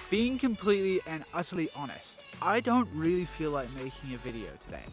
being completely and utterly honest, I don't really feel like making a video today.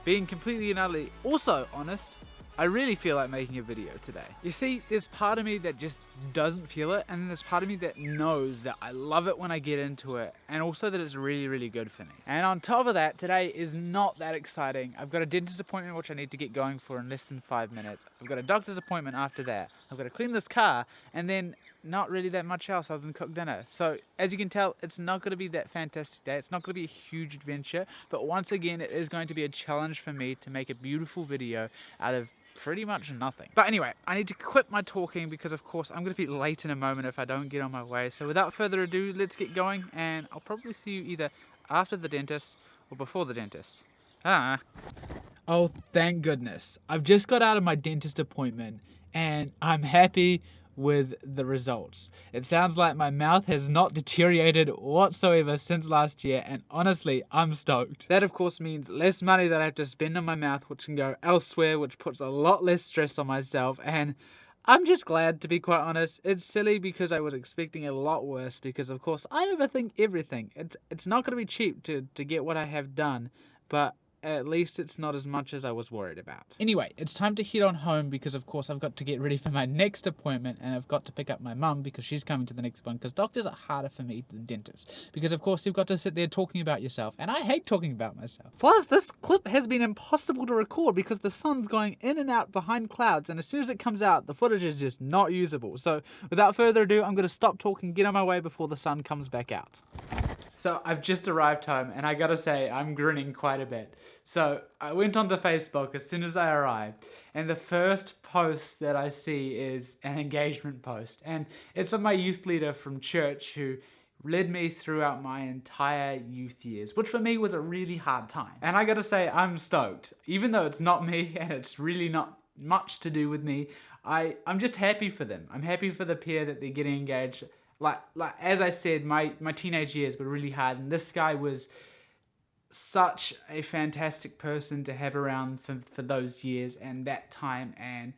Being completely and utterly also honest, I really feel like making a video today. You see, there's part of me that just doesn't feel it, and then there's part of me that knows that I love it when I get into it, and also that it's really, really good for me. And on top of that, today is not that exciting. I've got a dentist appointment which I need to get going for in less than 5 minutes. I've got a doctor's appointment after that. I've got to clean this car, and then not really that much else other than cook dinner. So as you can tell, it's not going to be that fantastic day. It's not going to be a huge adventure, but once again, it is going to be a challenge for me to make a beautiful video out of pretty much nothing. But anyway, I need to quit my talking because of course I'm going to be late in a moment if I don't get on my way. So without further ado, let's get going, and I'll probably see you either after the dentist or before the dentist. Oh, thank goodness. I've just got out of my dentist appointment and I'm happy with the results. It sounds like my mouth has not deteriorated whatsoever since last year, and honestly, I'm stoked. That of course means less money that I have to spend on my mouth, which can go elsewhere, which puts a lot less stress on myself, and I'm just glad, to be quite honest. It's silly because I was expecting a lot worse, because of course I overthink everything. It's not going to be cheap to get what I have done, but at least it's not as much as I was worried about. Anyway, it's time to head on home because of course I've got to get ready for my next appointment, and I've got to pick up my mum because she's coming to the next one, because doctors are harder for me than dentists. Because of course you've got to sit there talking about yourself, and I hate talking about myself. Plus, this clip has been impossible to record because the sun's going in and out behind clouds, and as soon as it comes out, the footage is just not usable. So without further ado, I'm going to stop talking, get on my way before the sun comes back out. So I've just arrived home, and I gotta say, I'm grinning quite a bit. So I went onto Facebook as soon as I arrived, and the first post that I see is an engagement post, and it's of my youth leader from church who led me throughout my entire youth years, which for me was a really hard time. And I gotta say, I'm stoked. Even though it's not me and it's really not much to do with me, I'm just happy for them. I'm happy for the pair that they're getting engaged. Like as I said, my teenage years were really hard, and this guy was such a fantastic person to have around for those years and that time, and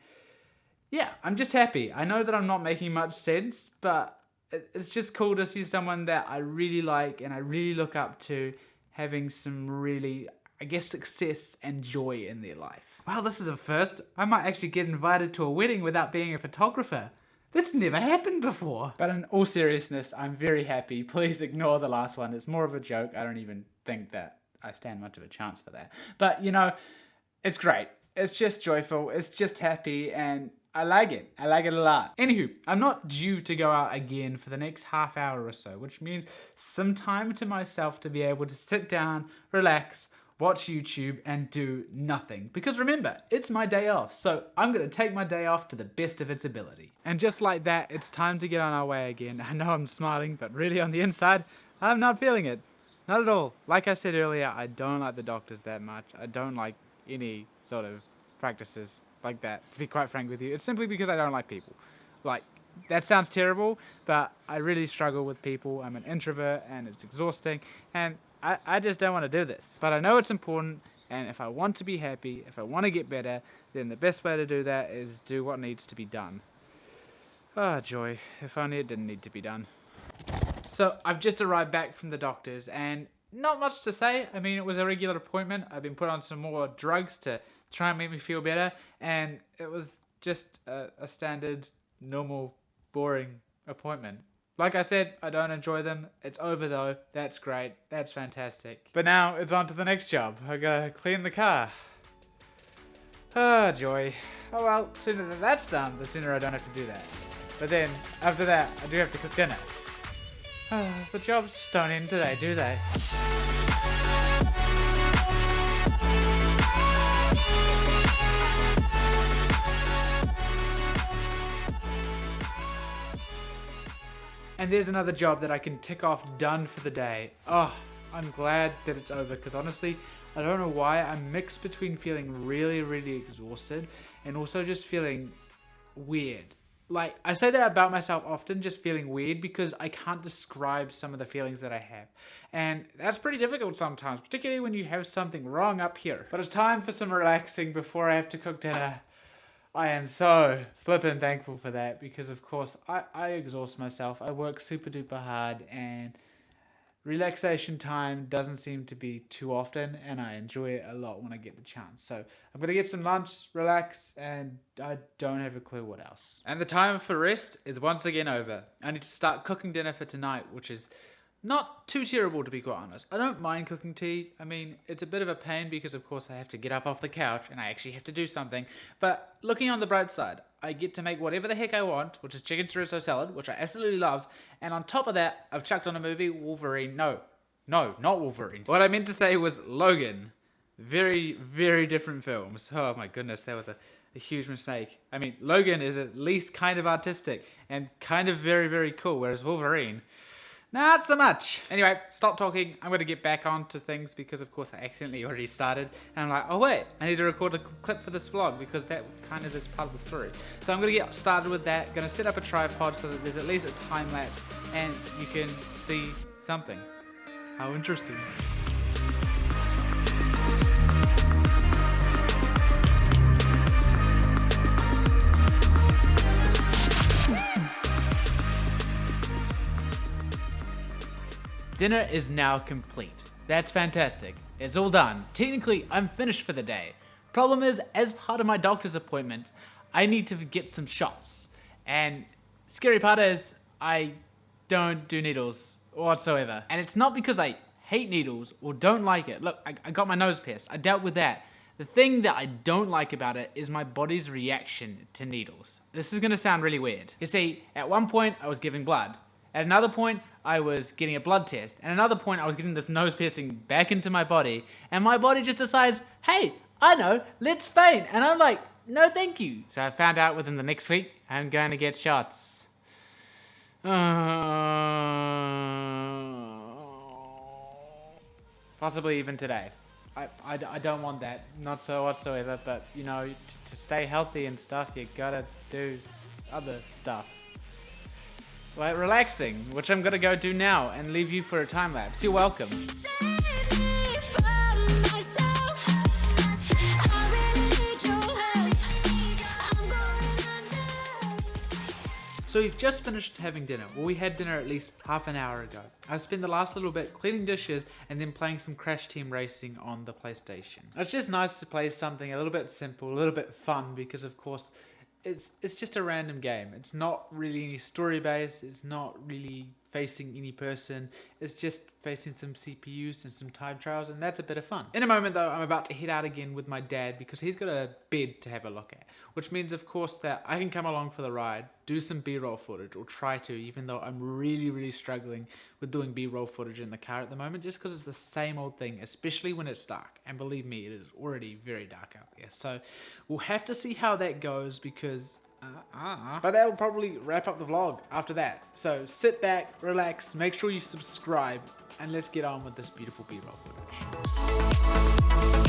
yeah, I'm just happy. I know that I'm not making much sense, but it's just cool to see someone that I really like and I really look up to having some really, I guess, success and joy in their life. Wow, this is a first. I might actually get invited to a wedding without being a photographer. That's never happened before. But in all seriousness, I'm very happy. Please ignore the last one. It's more of a joke. I don't even think that I stand much of a chance for that. But, you know, it's great. It's just joyful. It's just happy, and I like it. I like it a lot. Anywho, I'm not due to go out again for the next half hour or so, which means some time to myself to be able to sit down, relax, watch YouTube, and do nothing. Because remember, it's my day off, so I'm going to take my day off to the best of its ability. And just like that, it's time to get on our way again. I know I'm smiling, but really on the inside, I'm not feeling it. Not at all. Like I said earlier, I don't like the doctors that much. I don't like any sort of practices like that, to be quite frank with you. It's simply because I don't like people. Like, that sounds terrible, but I really struggle with people. I'm an introvert, and it's exhausting, and I just don't want to do this. But I know it's important, and if I want to be happy, if I want to get better, then the best way to do that is do what needs to be done. Oh, joy. If only it didn't need to be done. So I've just arrived back from the doctor's, and not much to say. I mean, it was a regular appointment. I've been put on some more drugs to try and make me feel better, and it was just a standard, normal, boring appointment. Like I said, I don't enjoy them. It's over though. That's great. That's fantastic. But now it's on to the next job. I gotta clean the car. Oh, joy. Oh well, the sooner that that's done, the sooner I don't have to do that. But then, after that, I do have to cook dinner. The jobs just don't end today, do they? And there's another job that I can tick off done for the day. Oh, I'm glad that it's over, because honestly, I don't know why, I'm mixed between feeling really, really exhausted and also just feeling weird. Like, I say that about myself often, just feeling weird, because I can't describe some of the feelings that I have. And that's pretty difficult sometimes, particularly when you have something wrong up here. But it's time for some relaxing before I have to cook dinner. I am so flippin' thankful for that, because of course I exhaust myself. I work super duper hard, and Relaxation time doesn't seem to be too often, and I enjoy it a lot when I get the chance. So I'm gonna get some lunch, relax, and I don't have a clue what else. And the time for rest is once again over. I need to start cooking dinner for tonight, which is not too terrible, to be quite honest. I don't mind cooking tea. I mean, it's a bit of a pain because of course I have to get up off the couch and I actually have to do something. But looking on the bright side, I get to make whatever the heck I want, which is chicken chorizo salad, which I absolutely love. And on top of that, I've chucked on a movie, Wolverine. No, not Wolverine. What I meant to say was Logan. Very, very different films. Oh my goodness, that was a huge mistake. I mean, Logan is at least kind of artistic and kind of very, very cool, whereas Wolverine, not so much. Anyway, stop talking. I'm going to get back onto things because, of course, I accidentally already started. And I'm like, oh wait, I need to record a clip for this vlog because that kind of is part of the story. So I'm going to get started with that. Going to set up a tripod so that there's at least a time lapse and you can see something. How interesting. Dinner is now complete. That's fantastic. It's all done. Technically, I'm finished for the day. Problem is, as part of my doctor's appointment, I need to get some shots. And scary part is, I don't do needles whatsoever. And it's not because I hate needles or don't like it. Look, I got my nose pierced. I dealt with that. The thing that I don't like about it is my body's reaction to needles. This is gonna sound really weird. You see, at one point, I was giving blood. At another point, I was getting a blood test. At another point, I was getting this nose piercing back into my body. And my body just decides, hey, I know, let's faint. And I'm like, no thank you. So I found out within the next week, I'm going to get shots. Possibly even today. I don't want that, not so whatsoever, but you know, to stay healthy and stuff, you gotta do other stuff. Like relaxing, which I'm gonna go do now and leave you for a time lapse. You're welcome. So we've just finished having dinner. Well, we had dinner at least half an hour ago. I spent the last little bit cleaning dishes and then playing some Crash Team Racing on the PlayStation. It's just nice to play something a little bit simple, a little bit fun, because of course it's just a random game. It's not really any story based, it's not really facing any person, it's just facing some CPUs and some time trials, and that's a bit of fun. In a moment though, I'm about to head out again with my dad because he's got a bed to have a look at, which means of course that I can come along for the ride, do some B-roll footage, or try to, even though I'm really struggling with doing B-roll footage in the car at the moment, just because it's the same old thing, especially when it's dark, and believe me, it is already very dark out there. So we'll have to see how that goes because but that will probably wrap up the vlog after that. So sit back, relax, make sure you subscribe, and let's get on with this beautiful B-roll footage.